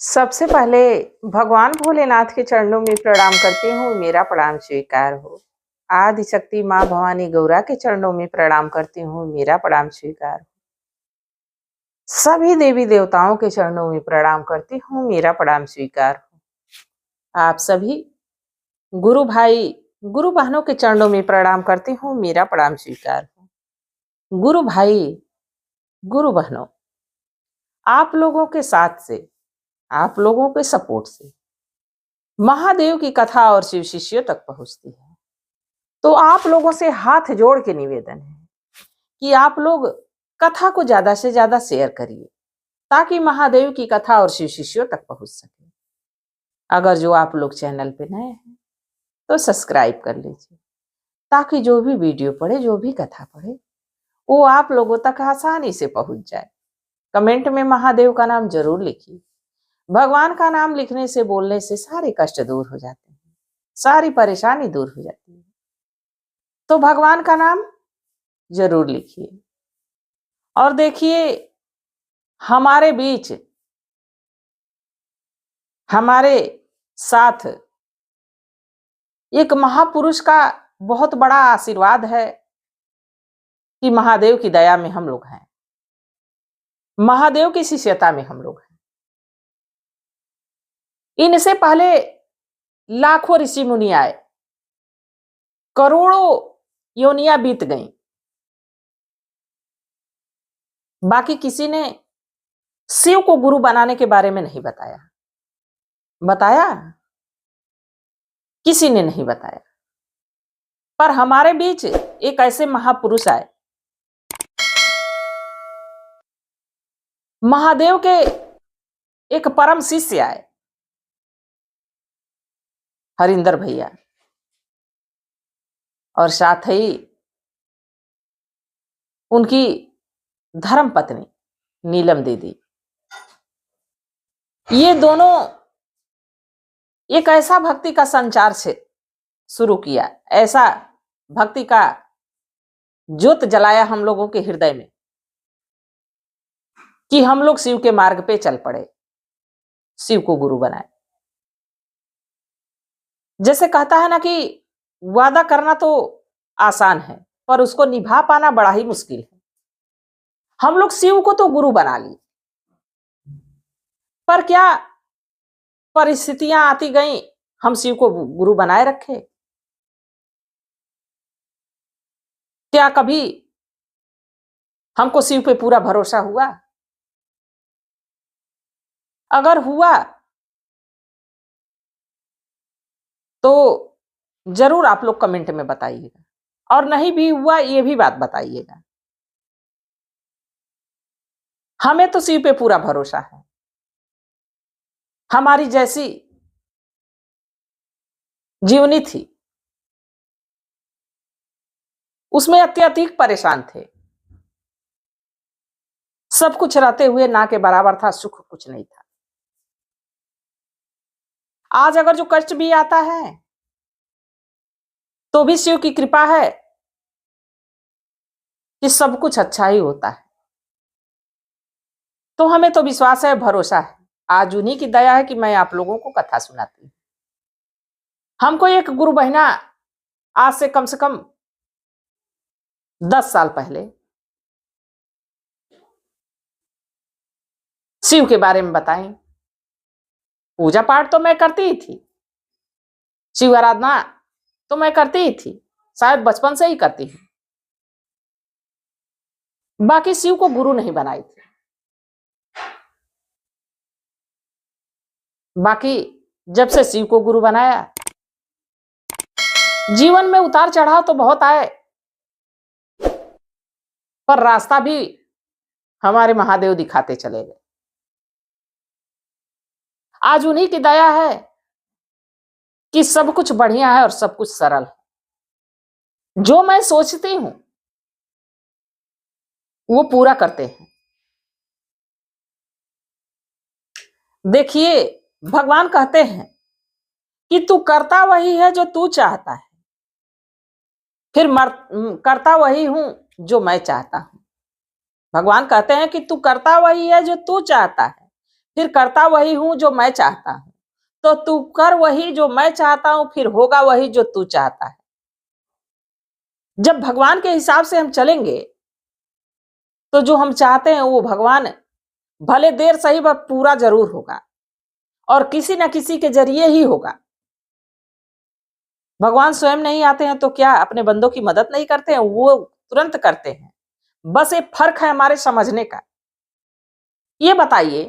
सबसे पहले भगवान भोलेनाथ के चरणों में प्रणाम करती हूँ, मेरा प्रणाम स्वीकार हो। आदिशक्ति माँ भवानी गौरा के चरणों में प्रणाम करती हूँ, मेरा प्रणाम स्वीकार हो। सभी देवी देवताओं के चरणों में प्रणाम करती हूँ, मेरा प्रणाम स्वीकार हो। आप सभी गुरु भाई गुरु बहनों के चरणों में प्रणाम करती हूँ, मेरा प्रणाम स्वीकार हो। गुरु भाई गुरु बहनों, आप लोगों के साथ से, आप लोगों के सपोर्ट से महादेव की कथा और शिव शिष्यों तक पहुंचती है। तो आप लोगों से हाथ जोड़ के निवेदन है कि आप लोग कथा को ज्यादा से ज्यादा शेयर करिए ताकि महादेव की कथा और शिव शिष्यों तक पहुंच सके। अगर जो आप लोग चैनल पे नए हैं तो सब्सक्राइब कर लीजिए ताकि जो भी वीडियो पढ़े, जो भी कथा पढ़े, वो आप लोगों तक आसानी से पहुंच जाए। कमेंट में महादेव का नाम जरूर लिखिए। भगवान का नाम लिखने से, बोलने से सारे कष्ट दूर हो जाते हैं, सारी परेशानी दूर हो जाती है। तो भगवान का नाम जरूर लिखिए। और देखिए, हमारे बीच, हमारे साथ एक महापुरुष का बहुत बड़ा आशीर्वाद है कि महादेव की दया में हम लोग हैं, महादेव की शिष्यता में हम लोग हैं। इनसे पहले लाखों ऋषि मुनि आए, करोड़ों योनियां बीत गईं, बाकी किसी ने शिव को गुरु बनाने के बारे में नहीं बताया। बताया? किसी ने नहीं बताया। पर हमारे बीच एक ऐसे महापुरुष आए, महादेव के एक परम शिष्य आए, हरिंदर भैया, और साथ ही उनकी धर्म पत्नी नीलम दीदी। ये दोनों एक ऐसा भक्ति का संचार से शुरू किया, ऐसा भक्ति का ज्योत जलाया हम लोगों के हृदय में कि हम लोग शिव के मार्ग पे चल पड़े, शिव को गुरु बनाए। जैसे कहता है ना कि वादा करना तो आसान है पर उसको निभा पाना बड़ा ही मुश्किल है। हम लोग शिव को तो गुरु बना लिए, पर क्या परिस्थितियां आती गई, हम शिव को गुरु बनाए रखे? क्या कभी हमको शिव पे पूरा भरोसा हुआ? अगर हुआ तो जरूर आप लोग कमेंट में बताइएगा, और नहीं भी हुआ ये भी बात बताइएगा। हमें तो शिव पे पूरा भरोसा है। हमारी जैसी जीवनी थी, उसमें अत्यधिक परेशान थे, सब कुछ रहते हुए ना के बराबर था, सुख कुछ नहीं था। आज अगर जो कष्ट भी आता है तो भी शिव की कृपा है कि सब कुछ अच्छा ही होता है। तो हमें तो विश्वास है, भरोसा है। आज उन्हीं की दया है कि मैं आप लोगों को कथा सुनाती हूँ। हमको एक गुरु बहना आज से कम 10 साल पहले शिव के बारे में बताई। पूजा पाठ तो मैं करती ही थी, शिव आराधना तो मैं करती ही थी, शायद बचपन से ही करती हूँ। बाकी शिव को गुरु नहीं बनाई थी। बाकी जब से शिव को गुरु बनाया, जीवन में उतार चढ़ाव तो बहुत आए, पर रास्ता भी हमारे महादेव दिखाते चले गए। आज उन्हीं की दया है कि सब कुछ बढ़िया है और सब कुछ सरल है। जो मैं सोचती हूं वो पूरा करते हैं। देखिए, भगवान कहते हैं कि तू करता वही है जो तू चाहता है, फिर करता वही हूं जो मैं चाहता हूं। भगवान कहते हैं कि तू करता वही है जो तू चाहता है, फिर करता वही हूं जो मैं चाहता हूं। तो तू कर वही जो मैं चाहता हूं, फिर होगा वही जो तू चाहता है। जब भगवान के हिसाब से हम चलेंगे तो जो हम चाहते हैं वो भगवान भले देर सही वह पूरा जरूर होगा, और किसी न किसी के जरिए ही होगा। भगवान स्वयं नहीं आते हैं तो क्या अपने बंदों की मदद नहीं करते हैं? वो तुरंत करते हैं। बस एक फर्क है हमारे समझने का। ये बताइए,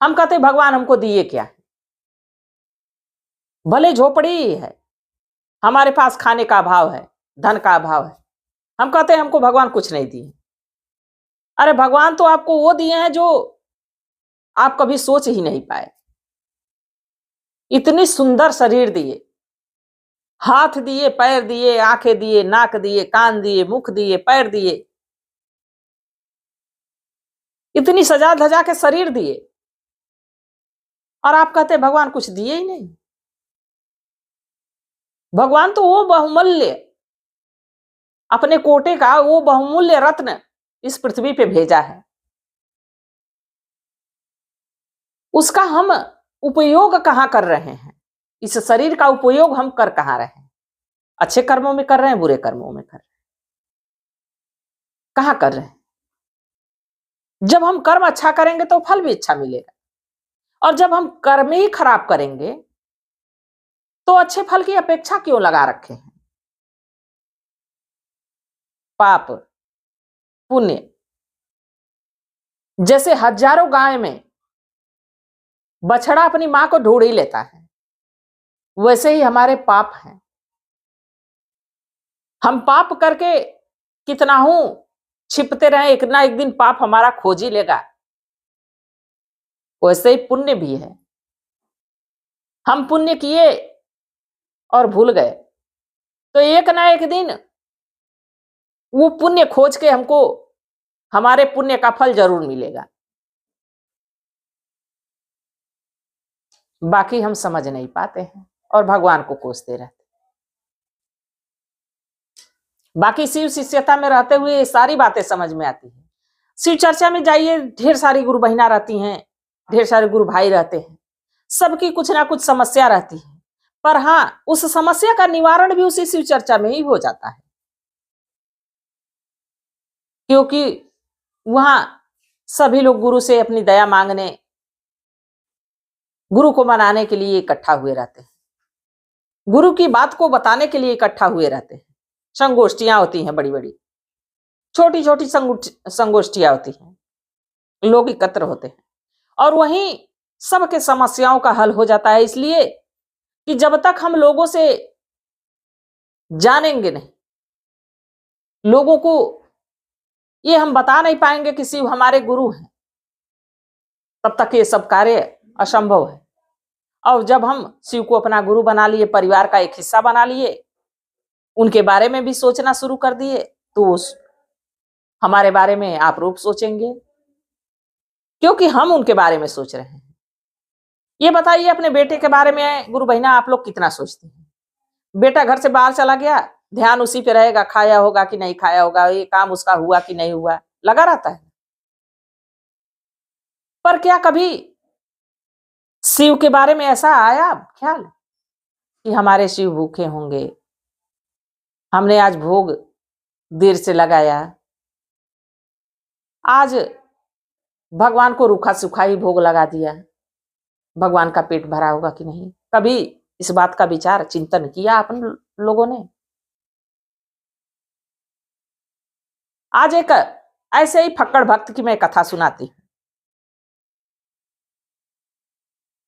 हम कहते हैं भगवान हमको दिए क्या है? भले झोपड़ी ही है, हमारे पास खाने का अभाव है, धन का अभाव है, हम कहते हैं हमको भगवान कुछ नहीं दिए। अरे भगवान तो आपको वो दिए हैं जो आप कभी सोच ही नहीं पाए। इतनी सुंदर शरीर दिए, हाथ दिए, पैर दिए, आंखें दिए, नाक दिए, कान दिए, मुख दिए, पैर दिए, इतनी सजा धजा के शरीर दिए, और आप कहते भगवान कुछ दिए ही नहीं। भगवान तो वो बहुमूल्य, अपने कोटे का वो बहुमूल्य रत्न इस पृथ्वी पे भेजा है, उसका हम उपयोग कहां कर रहे हैं? इस शरीर का उपयोग हम कर कहां रहे हैं? अच्छे कर्मों में कर रहे हैं, बुरे कर्मों में कर रहे हैं? कहां कर रहे हैं? जब हम कर्म अच्छा करेंगे तो फल भी अच्छा मिलेगा, और जब हम कर्म ही खराब करेंगे तो अच्छे फल की अपेक्षा क्यों लगा रखे हैं? पाप पुण्य, जैसे हजारों गाय में बछड़ा अपनी मां को ढूंढ ही लेता है, वैसे ही हमारे पाप हैं। हम पाप करके कितना हूं छिपते रहे, एक ना एक दिन पाप हमारा खोज ही लेगा। वैसे ही पुण्य भी है, हम पुण्य किए और भूल गए तो एक ना एक दिन वो पुण्य खोज के हमको हमारे पुण्य का फल जरूर मिलेगा। बाकी हम समझ नहीं पाते हैं और भगवान को कोसते रहते। बाकी शिव शिष्यता में रहते हुए ये सारी बातें समझ में आती है। शिव चर्चा में जाइए, ढेर सारी गुरु बहिना रहती हैं, ढेर सारे गुरु भाई रहते हैं, सबकी कुछ ना कुछ समस्या रहती है, पर हाँ, उस समस्या का निवारण भी उसी शिव चर्चा में ही हो जाता है, क्योंकि वहां सभी लोग गुरु से अपनी दया मांगने, गुरु को मनाने के लिए इकट्ठा हुए रहते हैं, गुरु की बात को बताने के लिए इकट्ठा हुए रहते हैं। संगोष्ठियां होती हैं, बड़ी बड़ी छोटी छोटी संगोष्ठियां होती हैं, लोग एकत्र होते हैं, और वहीं सबके समस्याओं का हल हो जाता है। इसलिए कि जब तक हम लोगों से जानेंगे नहीं, लोगों को ये हम बता नहीं पाएंगे कि शिव हमारे गुरु हैं, तब तक ये सब कार्य असंभव है। और जब हम शिव को अपना गुरु बना लिए, परिवार का एक हिस्सा बना लिए, उनके बारे में भी सोचना शुरू कर दिए, तो हमारे बारे में आप रूप सोचेंगे, क्योंकि हम उनके बारे में सोच रहे हैं। ये बताइए, अपने बेटे के बारे में गुरु बहिना आप लोग कितना सोचते हैं? बेटा घर से बाहर चला गया, ध्यान उसी पे रहेगा, खाया होगा कि नहीं खाया होगा, ये काम उसका हुआ कि नहीं हुआ, लगा रहता है। पर क्या कभी शिव के बारे में ऐसा आया ख्याल कि हमारे शिव भूखे होंगे, हमने आज भोग देर से लगाया, आज भगवान को रूखा सूखा ही भोग लगा दिया, भगवान का पेट भरा होगा कि नहीं? कभी इस बात का विचार चिंतन किया अपन लोगों ने? आज एक ऐसे ही फक्कड़ भक्त की मैं कथा सुनाती हूं।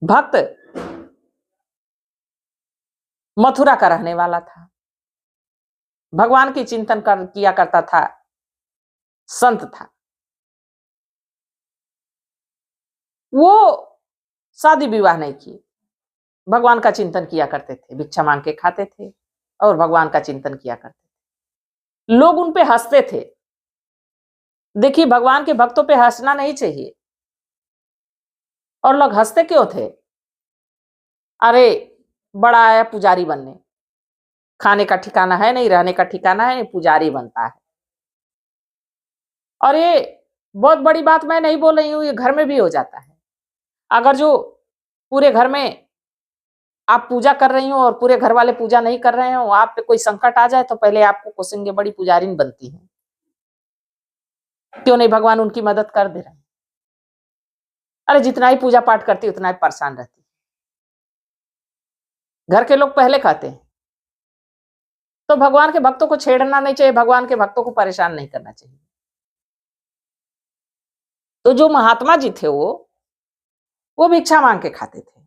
भक्त मथुरा का रहने वाला था, भगवान की चिंतन किया करता था, संत था। वो शादी विवाह नहीं किए, भगवान का चिंतन किया करते थे, भिक्षा मांग के खाते थे और भगवान का चिंतन किया करते थे। लोग उन पे हंसते थे। देखिए, भगवान के भक्तों पे हंसना नहीं चाहिए। और लोग हंसते क्यों थे? अरे बड़ा आया पुजारी बनने, खाने का ठिकाना है नहीं, रहने का ठिकाना है नहीं, पुजारी बनता है। और ये बहुत बड़ी बात मैं नहीं बोल रही हूं, ये घर में भी हो जाता है। अगर जो पूरे घर में आप पूजा कर रही हो और पूरे घर वाले पूजा नहीं कर रहे हो, आप पे कोई संकट आ जाए तो पहले आपको कोसेंगे बड़ी पुजारिन बनती है, क्यों नहीं भगवान उनकी मदद कर दे रहे हैं। अरे जितना ही पूजा पाठ करती उतना ही परेशान रहती। घर के लोग पहले कहते हैं, तो भगवान के भक्तों को छेड़ना नहीं चाहिए, भगवान के भक्तों को परेशान नहीं करना चाहिए। तो जो महात्मा जी थे वो भिक्षा मांग के खाते थे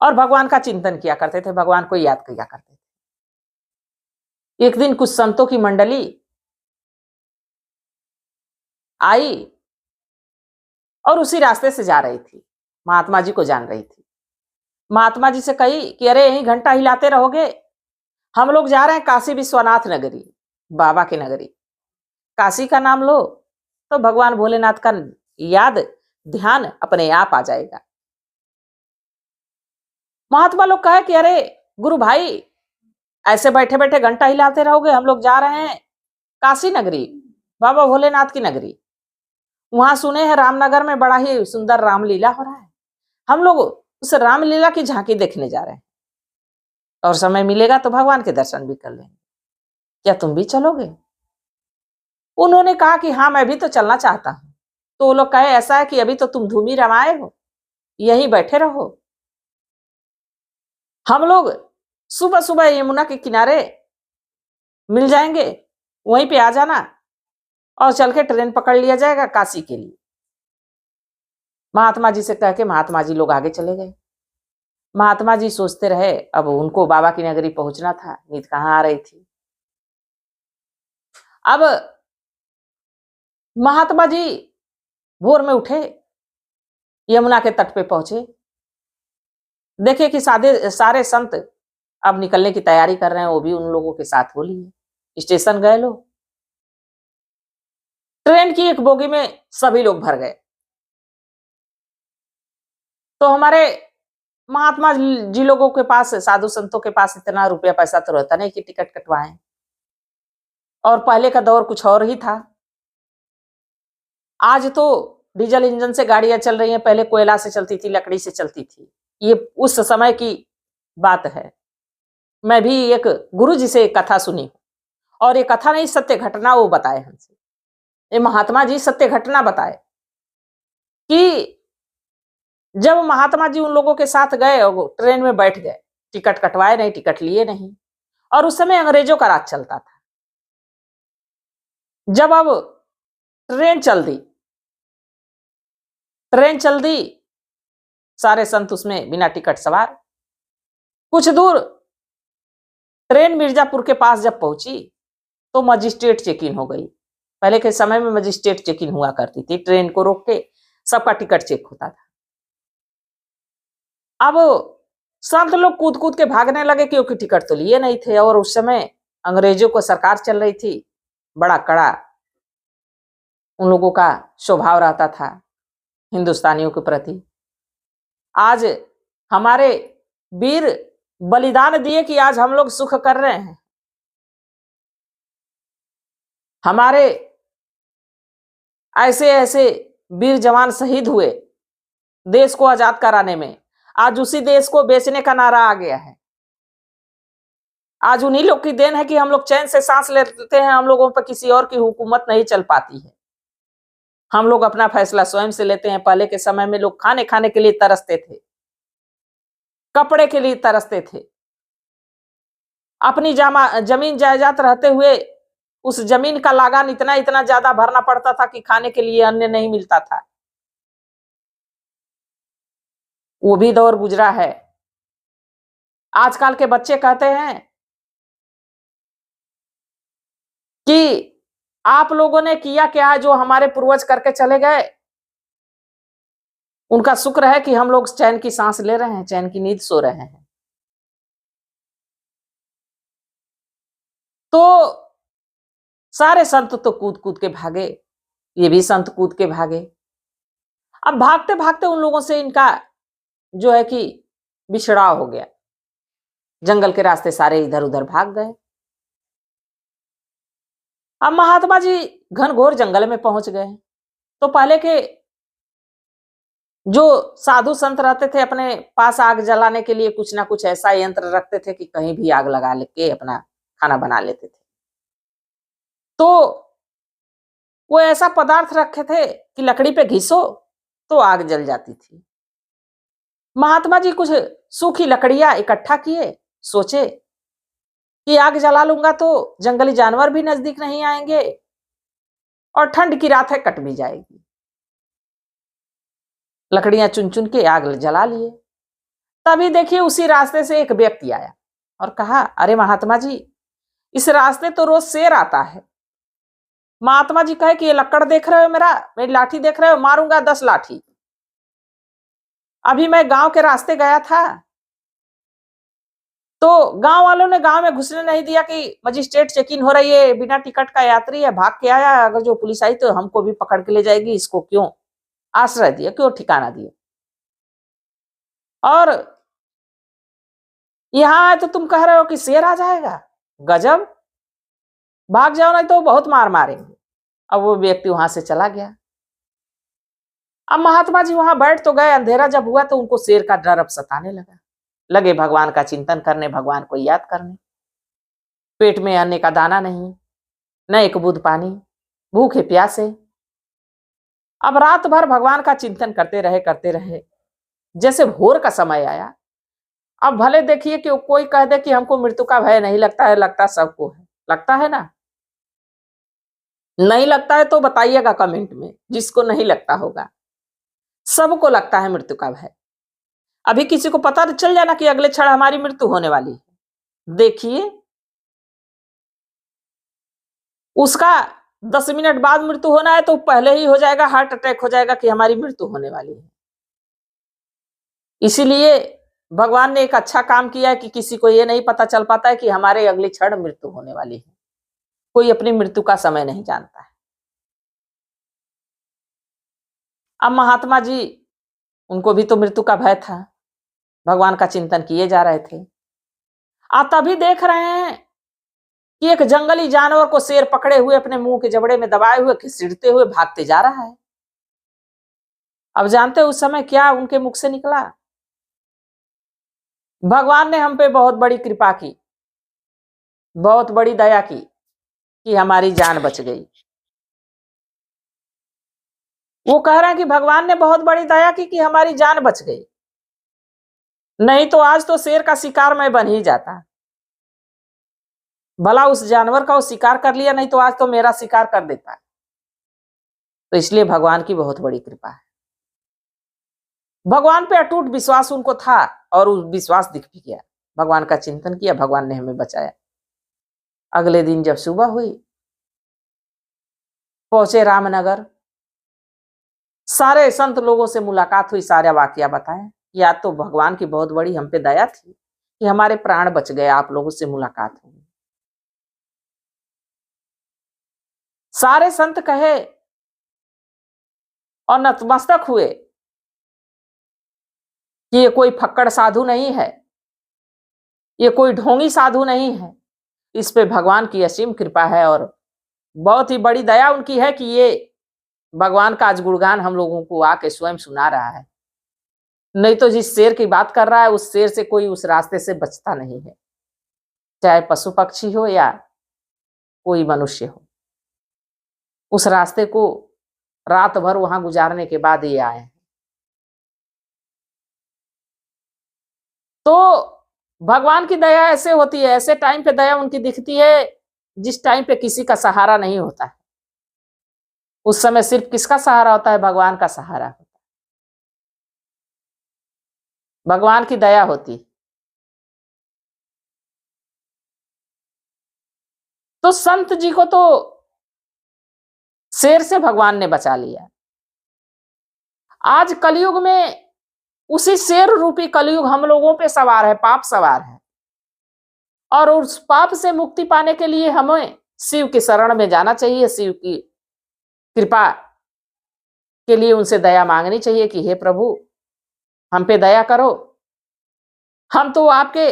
और भगवान का चिंतन किया करते थे, भगवान को याद किया करते थे। एक दिन कुछ संतों की मंडली आई और उसी रास्ते से जा रही थी, महात्मा जी को जान रही थी। महात्मा जी से कही कि अरे यहीं घंटा हिलाते रहोगे, हम लोग जा रहे हैं काशी विश्वनाथ नगरी, बाबा की नगरी। काशी का नाम लो तो भगवान भोलेनाथ का याद ध्यान अपने आप आ जाएगा। महात्मा लोग कहे कि अरे गुरु भाई, ऐसे बैठे बैठे घंटा हिलाते रहोगे, हम लोग जा रहे हैं काशी नगरी, बाबा भोलेनाथ की नगरी। वहां सुने हैं रामनगर में बड़ा ही सुंदर रामलीला हो रहा है, हम लोग उस रामलीला की झांकी देखने जा रहे हैं और समय मिलेगा तो भगवान के दर्शन भी कर लेंगे, क्या तुम भी चलोगे? उन्होंने कहा कि हाँ मैं भी तो चलना चाहता हूं। तो वो लोग कहे ऐसा है कि अभी तो तुम धूमी रमाए हो, यहीं बैठे रहो, हम लोग सुबह सुबह यमुना के किनारे मिल जाएंगे, वहीं पे आ जाना और चल के ट्रेन पकड़ लिया जाएगा काशी के लिए। महात्मा जी से कह के महात्मा जी लोग आगे चले गए। महात्मा जी सोचते रहे, अब उनको बाबा की नगरी पहुंचना था, नींद कहाँ आ रही थी। अब महात्मा जी भोर में उठे, यमुना के तट पे पहुंचे, देखे कि सारे संत अब निकलने की तैयारी कर रहे हैं, वो भी उन लोगों के साथ हो लिए। स्टेशन गए लोग, ट्रेन की एक बोगी में सभी लोग भर गए। तो हमारे महात्मा जी लोगों के पास, साधु संतों के पास इतना रुपया पैसा तो रहता नहीं कि टिकट कटवाएं, और पहले का दौर कुछ और ही था। आज तो डीजल इंजन से गाड़ियां चल रही हैं, पहले कोयला से चलती थी, लकड़ी से चलती थी। ये उस समय की बात है। मैं भी एक गुरु जी से एक कथा सुनी और ये कथा नहीं, सत्य घटना वो बताए हमसे। ये महात्मा जी सत्य घटना बताए कि जब महात्मा जी उन लोगों के साथ गए और ट्रेन में बैठ गए, टिकट कटवाए नहीं, टिकट लिए नहीं, और उस समय अंग्रेजों का राज चलता था। जब अब ट्रेन चल दी, सारे संत उसमें बिना टिकट सवार। कुछ दूर ट्रेन मिर्जापुर के पास जब पहुंची तो मजिस्ट्रेट चेक इन हो गई। पहले के समय में मजिस्ट्रेट चेक इन हुआ करती थी, ट्रेन को रोक के सबका टिकट चेक होता था। अब संत लोग कूद कूद के भागने लगे क्योंकि टिकट तो लिए नहीं थे, और उस समय अंग्रेजों को सरकार चल रही थी, बड़ा कड़ा उन लोगों का स्वभाव रहता था हिंदुस्तानियों के प्रति। आज हमारे वीर बलिदान दिए कि आज हम लोग सुख कर रहे हैं। हमारे ऐसे ऐसे वीर जवान शहीद हुए देश को आजाद कराने में, आज उसी देश को बेचने का नारा आ गया है। आज उन्हीं लोग की देन है कि हम लोग चैन से सांस लेते हैं, हम लोगों पर किसी और की हुकूमत नहीं चल पाती है, हम लोग अपना फैसला स्वयं से लेते हैं। पहले के समय में लोग खाने के लिए तरसते थे, कपड़े के लिए तरसते थे, अपनी जमीन जायदाद रहते हुए उस जमीन का लागान इतना इतना ज्यादा भरना पड़ता था कि खाने के लिए अन्न नहीं मिलता था। वो भी दौर गुजरा है। आजकल के बच्चे कहते हैं कि आप लोगों ने किया क्या है, जो हमारे पूर्वज करके चले गए उनका शुक्र है कि हम लोग चैन की सांस ले रहे हैं, चैन की नींद सो रहे हैं। तो सारे संत तो कूद कूद के भागे, ये भी संत कूद के भागे। अब भागते भागते उन लोगों से इनका जो है कि बिछड़ाव हो गया, जंगल के रास्ते सारे इधर उधर भाग गए। अब महात्मा जी घनघोर जंगल में पहुंच गए। तो पहले के जो साधु संत रहते थे अपने पास आग जलाने के लिए कुछ ना कुछ ऐसा यंत्र रखते थे कि कहीं भी आग लगा लेके अपना खाना बना लेते थे। तो वो ऐसा पदार्थ रखे थे कि लकड़ी पे घिसो तो आग जल जाती थी। महात्मा जी कुछ सूखी लकड़ियां इकट्ठा किए, सोचे कि आग जला लूंगा तो जंगली जानवर भी नजदीक नहीं आएंगे और ठंड की रात है, कट भी जाएगी। लकड़ियां चुन चुन के आग जला लिए। तभी देखिए उसी रास्ते से एक व्यक्ति आया और कहा, अरे महात्मा जी, इस रास्ते तो रोज शेर आता है। महात्मा जी कहे कि ये लकड़ देख रहे हो, मेरी लाठी देख रहे हो, मारूंगा 10 लाठी। अभी मैं गांव के रास्ते गया था तो गांव वालों ने गांव में घुसने नहीं दिया कि मजिस्ट्रेट चेकिंग हो रही है, बिना टिकट का यात्री है, भाग के आया, अगर जो पुलिस आई तो हमको भी पकड़ के ले जाएगी, इसको क्यों आश्रय दिया, क्यों ठिकाना दिया। और यहां आए तो तुम कह रहे हो कि शेर आ जाएगा, गजब, भाग जाओ नहीं तो बहुत मार मारेंगे। अब वो व्यक्ति वहां से चला गया। अब महात्मा जी वहां बैठ तो गए, अंधेरा जब हुआ तो उनको शेर का डर अब सताने लगा। लगे भगवान का चिंतन करने, भगवान को याद करने। पेट में अन्न का दाना नहीं, न एक बूंद पानी, भूखे प्यासे। अब रात भर भगवान का चिंतन करते रहे। जैसे भोर का समय आया, अब भले देखिए कि कोई कह दे कि हमको मृत्यु का भय नहीं लगता है, लगता सबको है, लगता है ना? नहीं लगता है तो बताइएगा कमेंट में, जिसको नहीं लगता होगा। सबको लगता है मृत्यु का भय। अभी किसी को पता तो चल जाना कि अगले क्षण हमारी मृत्यु होने वाली है, देखिए उसका 10 मिनट बाद मृत्यु होना है तो पहले ही हो जाएगा, हार्ट अटैक हो जाएगा कि हमारी मृत्यु होने वाली है। इसीलिए भगवान ने एक अच्छा काम किया है कि किसी को यह नहीं पता चल पाता है कि हमारे अगले क्षण मृत्यु होने वाली है। कोई अपनी मृत्यु का समय नहीं जानता है। अब महात्मा जी, उनको भी तो मृत्यु का भय था, भगवान का चिंतन किए जा रहे थे। आप तभी देख रहे हैं कि एक जंगली जानवर को शेर पकड़े हुए अपने मुंह के जबड़े में दबाए हुए घसीटते हुए भागते जा रहा है। अब जानते उस समय क्या उनके मुख से निकला? भगवान ने हम पे बहुत बड़ी कृपा की, बहुत बड़ी दया की कि हमारी जान बच गई। वो कह रहे हैं कि भगवान ने बहुत बड़ी दया की कि हमारी जान बच गई, नहीं तो आज तो शेर का शिकार मैं बन ही जाता। भला उस जानवर का वो शिकार कर लिया, नहीं तो आज तो मेरा शिकार कर देता। तो इसलिए भगवान की बहुत बड़ी कृपा है। भगवान पे अटूट विश्वास उनको था और उस विश्वास दिख भी गया। भगवान का चिंतन किया, भगवान ने हमें बचाया। अगले दिन जब सुबह हुई, पहुंचे रामनगर, सारे संत लोगों से मुलाकात हुई, सारा वाकया बताया। या तो भगवान की बहुत बड़ी हम पे दया थी कि हमारे प्राण बच गए, आप लोगों से मुलाकात हुई। सारे संत कहे और नतमस्तक हुए कि ये कोई फक्कड़ साधु नहीं है, ये कोई ढोंगी साधु नहीं है, इस पे भगवान की असीम कृपा है और बहुत ही बड़ी दया उनकी है कि ये भगवान का आज गुणगान हम लोगों को आके स्वयं सुना रहा है। नहीं तो जिस शेर की बात कर रहा है, उस शेर से कोई उस रास्ते से बचता नहीं है, चाहे पशु पक्षी हो या कोई मनुष्य हो। उस रास्ते को रात भर वहां गुजारने के बाद ये आए। तो भगवान की दया ऐसे होती है, ऐसे टाइम पे दया उनकी दिखती है जिस टाइम पे किसी का सहारा नहीं होता है। उस समय सिर्फ किसका सहारा होता है? भगवान का सहारा होता है, भगवान की दया होती। तो संत जी को तो शेर से भगवान ने बचा लिया। आज कलयुग में उसी शेर रूपी कलयुग हम लोगों पे सवार है, पाप सवार है। और उस पाप से मुक्ति पाने के लिए हमें शिव की शरण में जाना चाहिए, शिव की कृपा के लिए उनसे दया मांगनी चाहिए कि हे प्रभु, हम पे दया करो, हम तो आपके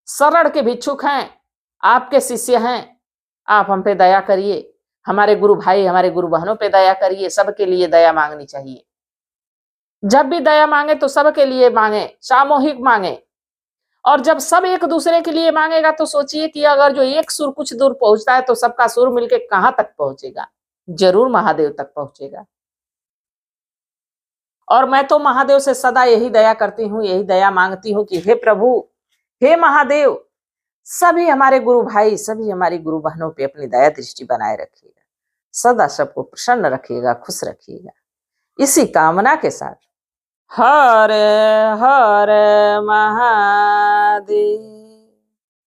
शरण के भिक्षुक हैं, आपके शिष्य हैं, आप हम पे दया करिए, हमारे गुरु भाई, हमारे गुरु बहनों पे दया करिए, सबके लिए दया मांगनी चाहिए। जब भी दया मांगे तो सबके लिए मांगे, सामूहिक मांगे। और जब सब एक दूसरे के लिए मांगेगा तो सोचिए कि अगर जो एक सुर कुछ दूर पहुंचता है तो सबका सुर मिलके कहां तक पहुंचेगा, जरूर महादेव तक पहुंचेगा। और मैं तो महादेव से सदा यही दया करती हूँ, यही दया मांगती हूँ कि हे प्रभु, हे महादेव, सभी हमारे गुरु भाई, सभी हमारी गुरु बहनों पे अपनी दया दृष्टि बनाए रखिएगा, सदा सबको प्रसन्न रखिएगा, खुश रखिएगा। इसी कामना के साथ हर हर महादेव।